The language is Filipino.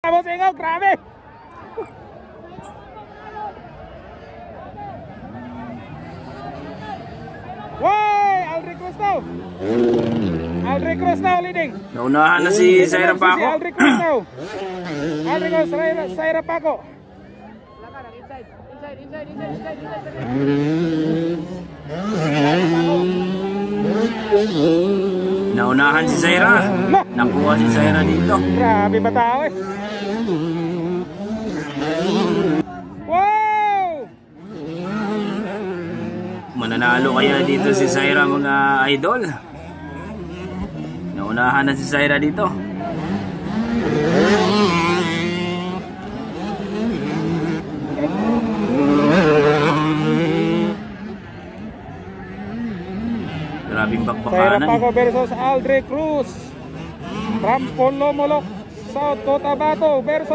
Vamos, Ingo, grabe! Way! Aldrich Cruz now! Aldrich Cruz now leading! Naunahan na si Zaira Paco. Aldrich Cruz now! Aldrich Cruz, Zaira Paco! Naunahan si Zaira. Nakuha si Zaira dito. Grabe ba tao eh? Wow! Mananalo kaya dito si Zaira, mga idol? Naunahan na si Zaira dito. Grabing Zaira bakbakanan. Paco versus Aldrich Cruz from Polomolok, South Cotabato versus